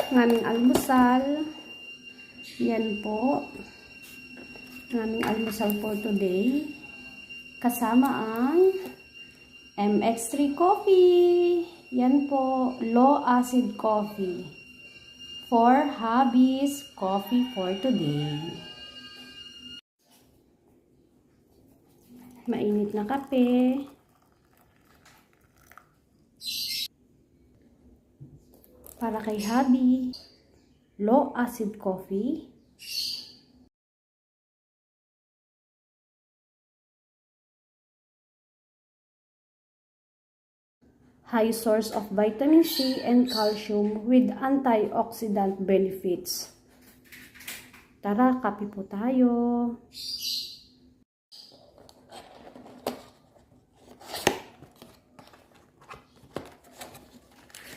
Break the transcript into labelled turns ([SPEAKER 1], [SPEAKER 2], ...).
[SPEAKER 1] Ang aming almusal. Yan po. Ang aming almusal for today. Kasama ang MX3 coffee. Yan po. Low acid coffee. For hubby's coffee for today. Mainit na kape. Para kay hubby, low acid coffee. High source of vitamin C and calcium with antioxidant benefits. Tara, kape po tayo.